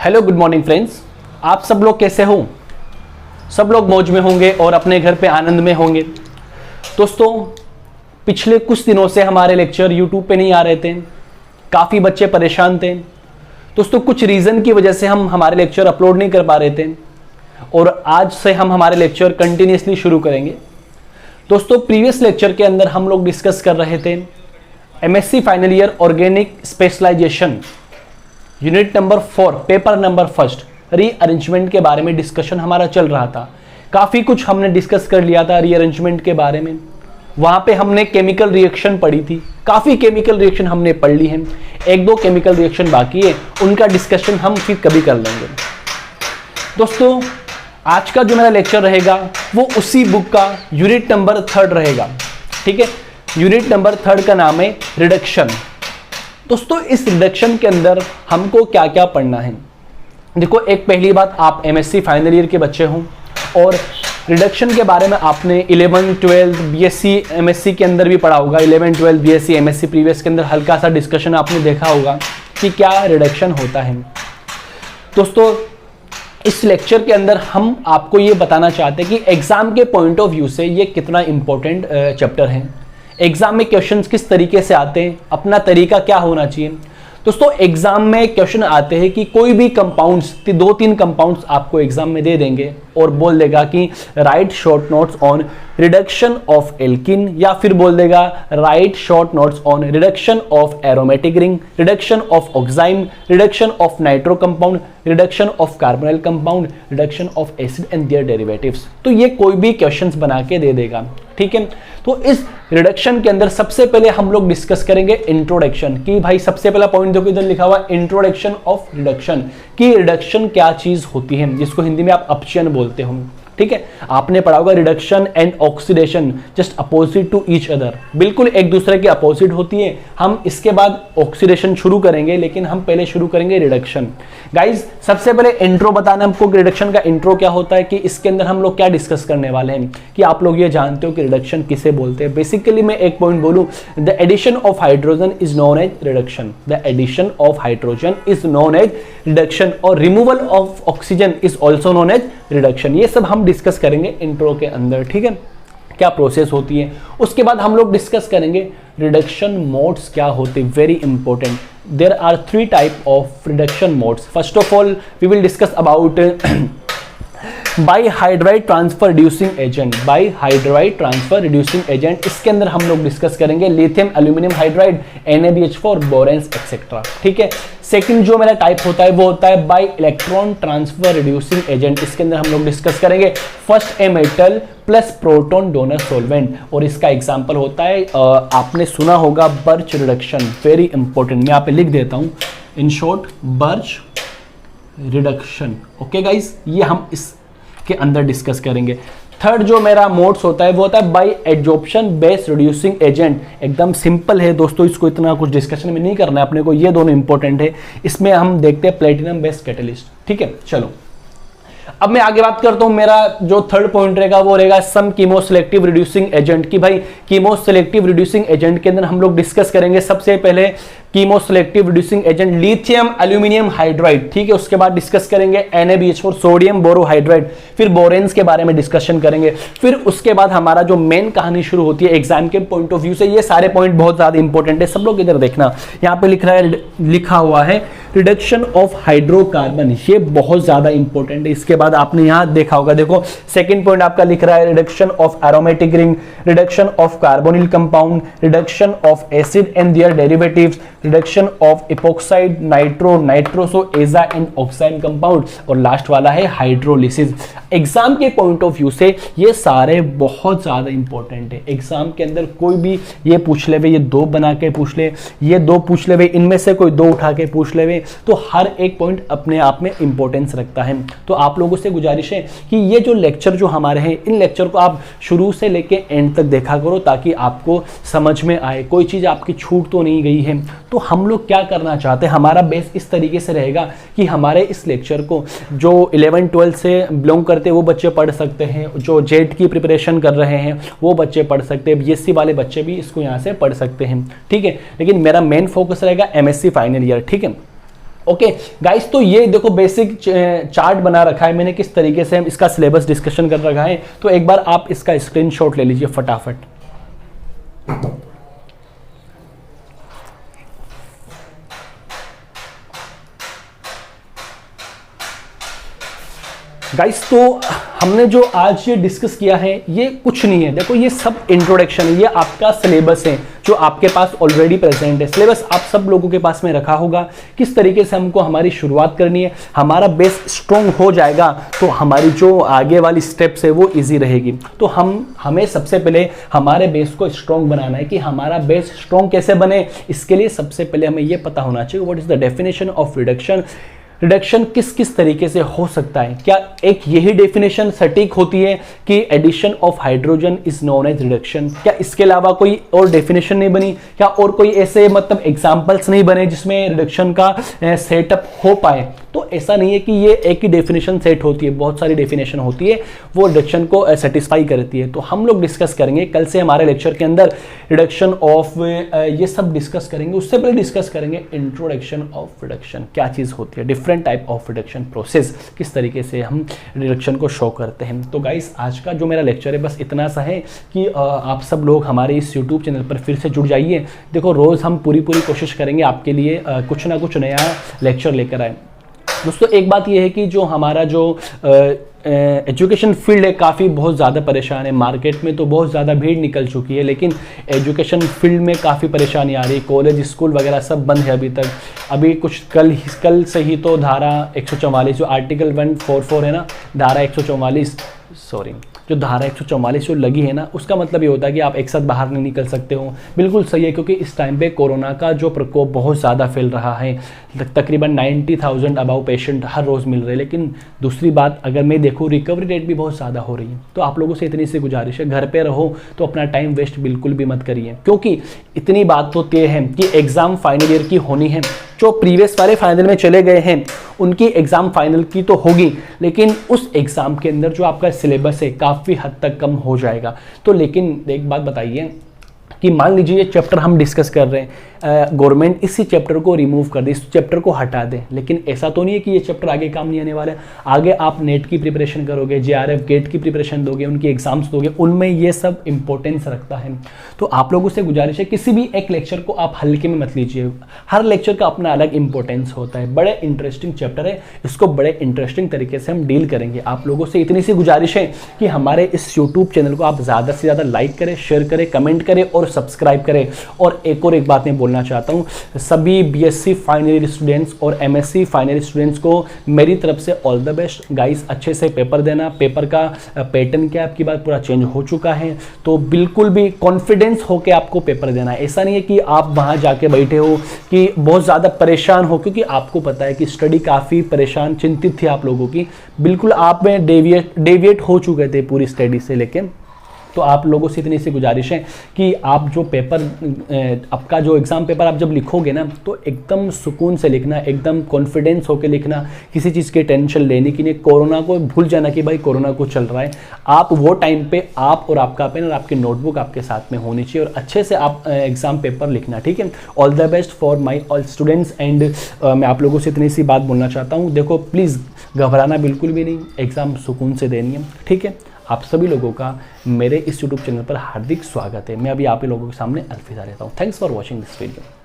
Hello good morning friends. आप सब लोग कैसे हो? सब लोग मौज में होंगे और अपने घर पे आनंद में होंगे। दोस्तों, पिछले कुछ दिनों से हमारे लेक्चर यूट्यूब पे नहीं आ रहे थे, काफ़ी बच्चे परेशान थे। दोस्तों, कुछ रीज़न की वजह से हम हमारे लेक्चर अपलोड नहीं कर पा रहे थे और आज से हम हमारे लेक्चर कंटिन्यूसली शुरू करेंगे। दोस्तों, प्रीवियस लेक्चर के अंदर हम लोग डिस्कस कर रहे थे MSc final year organic specialisation unit number 4 paper number first rearrangement के बारे में डिस्कशन हमारा चल रहा था। काफ़ी कुछ हमने डिस्कस कर लिया था रीअरेंजमेंट के बारे में। वहाँ पे हमने केमिकल रिएक्शन पढ़ी थी, काफ़ी केमिकल रिएक्शन हमने पढ़ ली है। एक दो केमिकल रिएक्शन बाकी है, उनका डिस्कशन हम फिर कभी कर लेंगे। दोस्तों, आज का जो मेरा लेक्चर रहेगा वो उसी बुक का यूनिट नंबर 3 रहेगा। ठीक है, यूनिट नंबर 3 का नाम है रिडक्शन। दोस्तों, इस रिडक्शन के अंदर हमको क्या क्या पढ़ना है? देखो, एक पहली बात, आप एमएससी फाइनल ईयर के बच्चे हों और रिडक्शन के बारे में आपने 11, 12 बीएससी एमएससी के अंदर भी पढ़ा होगा। 11, 12 बीएससी एमएससी प्रीवियस के अंदर हल्का सा डिस्कशन आपने देखा होगा कि क्या रिडक्शन होता है। दोस्तों, इस लेक्चर के अंदर हम आपको ये बताना चाहते हैं कि एग्जाम के पॉइंट ऑफ व्यू से ये कितना इंपॉर्टेंट चैप्टर है। एग्जाम में क्वेश्चंस किस तरीके से आते हैं, अपना तरीका क्या होना चाहिए। दोस्तों, एग्जाम में क्वेश्चन आते हैं कि कोई भी कंपाउंड्स, 2-3 कंपाउंड्स आपको एग्जाम में दे देंगे और बोल देगा कि write short notes on reduction of alkene, या फिर बोल देगा write short notes on reduction of aromatic ring, reduction of oxime, reduction of nitro compound, reduction of carbonyl compound, reduction of acid and their derivatives. तो ये कोई भी questions बना के दे देगा। ठीक है, तो इस रिडक्शन के अंदर सबसे पहले हम लोग डिस्कस करेंगे इंट्रोडक्शन की। भाई, सबसे पहला पॉइंट देखो, इधर लिखा हुआ इंट्रोडक्शन ऑफ रिडक्शन, कि रिडक्शन क्या चीज होती है, जिसको हिंदी में आप अपचयन बोलते हो। ठीक है, आपने पढ़ा होगा reduction and oxidation just opposite to each other, बिल्कुल एक दूसरे के अपोजिट होती है। हम इसके बाद ऑक्सीडेशन शुरू करेंगे, लेकिन हम पहले शुरू करेंगे रिडक्शन। गाइज, सबसे पहले इंट्रो बताना हमको, रिडक्शन का इंट्रो क्या होता है, कि इसके अंदर हम लोग क्या डिस्कस करने वाले हैं, कि आप लोग ये जानते हो कि रिडक्शन किसे बोलते हैं। बेसिकली मैं एक पॉइंट बोलूं, the addition of hydrogen is known as reduction, the addition of hydrogen is known as reduction, और removal of oxygen is also known as reduction. ये सब हम डिस्कस करेंगे इंट्रो के अंदर। ठीक है, क्या प्रोसेस होती है। उसके बाद हम लोग डिस्कस करेंगे रिडक्शन मोड्स क्या होते हैं, very important. There are 3 type of reduction modes. First of all we will discuss about by hydride transfer reducing agent, by hydride transfer reducing agent. इसके अंदर हम लोग डिस्कस करेंगे lithium aluminium hydride, NaBH4, boranes etcetera. ठीक है, सेकंड जो मेरा type होता है वो होता है by electron transfer reducing agent. इसके अंदर हम लोग डिस्कस करेंगे first a metal plus proton donor solvent, और इसका एग्जांपल होता है आपने सुना होगा बर्च रिडक्शन, वेरी इंपॉर्टेंट। मैं यहाँ पे लिख देता हूँ, in short birch reduction. Okay guys, ये हम इसके अंदर डिस्कस करेंगे। थर्ड जो मेरा मोड्स होता है वो होता है by adsorption base reducing agent. एकदम सिंपल है दोस्तों, इसको इतना कुछ डिस्कशन में नहीं करना है अपने को, ये दोनों इंपॉर्टेंट है। इसमें हम देखते हैं प्लेटिनम बेस कैटलिस्ट। ठीक है, चलो अब मैं आगे बात करता हूं। मेरा जो थर्ड पॉइंट रहेगा वो रहेगा सम कीमो सिलेक्टिव रिड्यूसिंग एजेंट, की भाई कीमो सिलेक्टिव रिड्यूसिंग एजेंट के अंदर हम लोग डिस्कस करेंगे सबसे पहले chemo selective reducing agent lithium aluminium hydride. ठीक है, उसके बाद डिस्कस करेंगे NaBH4 सोडियम बोरोहाइड्राइड, फिर बोरेंस के बारे में डिस्कशन करेंगे। फिर उसके बाद हमारा जो मेन कहानी शुरू होती है एग्जाम के पॉइंट ऑफ व्यू से। ये सारे पॉइंट बहुत ज्यादा इंपॉर्टेंट है, सब लोग इधर देखना। यहाँ पे लिखा हुआ है रिडक्शन ऑफ हाइड्रोकार्बन, ये बहुत ज्यादा इंपॉर्टेंट है। इसके बाद आपने यहाँ देखा होगा, देखो सेकंड पॉइंट आपका लिख रहा है reduction of aromatic ring, reduction of carbonyl compound, reduction of acid and their derivatives, reduction of epoxide, nitroso azo and oxide compound, और लास्ट वाला है हाइड्रोलिसिस। एग्जाम के पॉइंट ऑफ व्यू से ये सारे बहुत ज्यादा इंपॉर्टेंट है। एग्जाम के अंदर कोई भी ये पूछ ले, ये 2 बना के पूछ ले, ये 2 पूछ ले, इनमें से कोई 2 उठा के पूछ ले, तो हर एक पॉइंट अपने आप में इंपॉर्टेंस रखता है। तो आप लोगों से गुजारिश है कि ये जो लेक्चर जो हमारे हैं, इन लेक्चर को आप शुरू से लेके एंड तक देखा करो, ताकि आपको समझ में आए, कोई चीज आपकी छूट तो नहीं गई है। तो हम लोग क्या करना चाहते हैं, हमारा बेस इस तरीके से रहेगा कि हमारे इस लेक्चर को जो 11, 12 से बिलोंग करते हैं वो बच्चे पढ़ सकते हैं, जो जेट की प्रिपरेशन कर रहे हैं वो बच्चे पढ़ सकते हैं, बीएससी वाले बच्चे भी इसको यहाँ से पढ़ सकते हैं। ठीक है, लेकिन मेरा मेन फोकस रहेगा एमएससी फाइनल ईयर। ठीक है, ओके गाइस, तो ये देखो बेसिक चार्ट बना रखा है मैंने, किस तरीके से हम इसका सिलेबस डिस्कशन कर रखा है। तो एक बार आप इसका स्क्रीनशॉट ले लीजिए फटाफट। गाइस, तो हमने जो आज ये डिस्कस किया है ये कुछ नहीं है, देखो ये सब इंट्रोडक्शन है, ये आपका सिलेबस है जो आपके पास ऑलरेडी प्रेजेंट है। सिलेबस आप सब लोगों के पास में रखा होगा, किस तरीके से हमको हमारी शुरुआत करनी है, हमारा बेस स्ट्रॉन्ग हो जाएगा तो हमारी जो आगे वाली स्टेप्स है वो इजी रहेगी। तो हमें सबसे पहले हमारे बेस को स्ट्रॉन्ग बनाना है। कि हमारा बेस स्ट्रॉन्ग कैसे बने, इसके लिए सबसे पहले हमें ये पता होना चाहिए what is the definition of reduction. Reduction किस किस तरीके से हो सकता है, क्या एक यही डेफिनेशन सटीक होती है कि addition of hydrogen is known as reduction, क्या इसके अलावा कोई और डेफिनेशन नहीं बनी, क्या और कोई ऐसे मतलब एग्जांपल्स नहीं बने जिसमें रिडक्शन का सेटअप हो पाए। तो ऐसा नहीं है कि ये एक ही डेफिनेशन सेट होती है, बहुत सारी डेफिनेशन होती है वो रिडक्शन को सेटिस्फाई करती है। तो हम लोग डिस्कस करेंगे कल से हमारे लेक्चर के अंदर रिडक्शन ऑफ ये सब डिस्कस करेंगे। उससे पहले डिस्कस करेंगे इंट्रोडक्शन ऑफ रिडक्शन, क्या चीज़ होती है, different type of reduction process, किस तरीके से हम रिडक्शन को शो करते हैं। तो गाइस, आज का जो मेरा लेक्चर है बस इतना सा है कि आप सब लोग हमारे इस यूट्यूब चैनल पर फिर से जुड़ जाइए। देखो रोज़ हम पूरी कोशिश करेंगे आपके लिए कुछ ना कुछ नया लेक्चर लेकर आए। दोस्तों एक बात यह है कि जो हमारा जो एजुकेशन फील्ड है काफ़ी बहुत ज़्यादा परेशान है, मार्केट में तो बहुत ज़्यादा भीड़ निकल चुकी है, लेकिन एजुकेशन फील्ड में काफ़ी परेशानी आ रही है। कॉलेज स्कूल वगैरह सब बंद है अभी तक। अभी कुछ कल से ही तो धारा 144 जो आर्टिकल 144 है ना, धारा 144 सॉरी जो धारा 144 जो लगी है ना, उसका मतलब ये होता है कि आप एक साथ बाहर नहीं निकल सकते हो। बिल्कुल सही है, क्योंकि इस टाइम पे कोरोना का जो प्रकोप बहुत ज़्यादा फैल रहा है, तकरीबन 90,000 अबाव पेशेंट हर रोज़ मिल रहे हैं। लेकिन दूसरी बात अगर मैं देखूँ, रिकवरी रेट भी बहुत ज़्यादा हो रही है। तो आप लोगों से इतनी सी गुजारिश है, घर पर रहो तो अपना टाइम वेस्ट बिल्कुल भी मत करिए, क्योंकि इतनी बात तो तय है कि एग्ज़ाम फाइनल ईयर की होनी है। जो प्रीवियस वाले फाइनल में चले गए हैं उनकी एग्ज़ाम फाइनल की तो होगी, लेकिन उस एग्ज़ाम के अंदर जो आपका सिलेबस है काफ़ी हद तक कम हो जाएगा। तो लेकिन एक बात बताइए कि मान लीजिए ये चैप्टर हम डिस्कस कर रहे हैं, गवर्नमेंट इसी चैप्टर को रिमूव कर दे, इस चैप्टर को हटा दे, लेकिन ऐसा तो नहीं है कि ये चैप्टर आगे काम नहीं आने वाला है। आगे आप नेट की प्रिपरेशन करोगे, JRF गेट की प्रिपरेशन दोगे, उनकी एग्जाम्स दोगे, उनमें ये सब इंपॉर्टेंस रखता है। तो आप लोगों से गुजारिश है किसी भी एक लेक्चर को आप हल्के में मत लीजिए, हर लेक्चर का अपना अलग इंपॉर्टेंस होता है। बड़े इंटरेस्टिंग चैप्टर है, इसको बड़े इंटरेस्टिंग तरीके से हम डील करेंगे। आप लोगों से इतनी सी गुजारिश है कि हमारे इस यूट्यूब चैनल को आप ज़्यादा से ज़्यादा लाइक करें, शेयर करें, कमेंट करें और सब्सक्राइब करें। और एक बात मैं बोलना चाहता हूँ, सभी BSc फाइनल ईयर स्टूडेंट्स और MSc फाइनल ईयर स्टूडेंट्स को मेरी तरफ से ऑल द बेस्ट। गाइस अच्छे से पेपर देना, पेपर का पैटर्न क्या आपकी बात पूरा चेंज हो चुका है, तो बिल्कुल भी कॉन्फिडेंस होकर आपको पेपर देना है। ऐसा नहीं है कि आप वहाँ जाके बैठे हो कि बहुत ज़्यादा परेशान हो, क्योंकि आपको पता है कि स्टडी काफ़ी परेशान चिंतित थी आप लोगों की, बिल्कुल आप में डेविएट हो चुके थे पूरी स्टडी से। लेकिन तो आप लोगों से इतनी सी गुजारिश है कि आप जो पेपर आपका जो एग्ज़ाम पेपर आप जब लिखोगे ना, तो एकदम सुकून से लिखना, एकदम कॉन्फिडेंस होकर लिखना, किसी चीज़ की टेंशन लेने की नहीं। कोरोना को भूल जाना कि भाई कोरोना को चल रहा है। आप वो टाइम पे आप और आपका पेन और आपकी नोटबुक आपके साथ में होनी चाहिए और अच्छे से आप एग्ज़ाम पेपर लिखना, ठीक है। All the best for my all students. And मैं आप लोगों से इतनी सी बात बोलना चाहता हूँ, देखो प्लीज़ घबराना बिल्कुल भी नहीं, एग्ज़ाम सुकून से देनी है, ठीक है। आप सभी लोगों का मेरे इस YouTube चैनल पर हार्दिक स्वागत है। मैं अभी आप ही लोगों के सामने अलविदा रहता हूँ। Thanks for watching this video.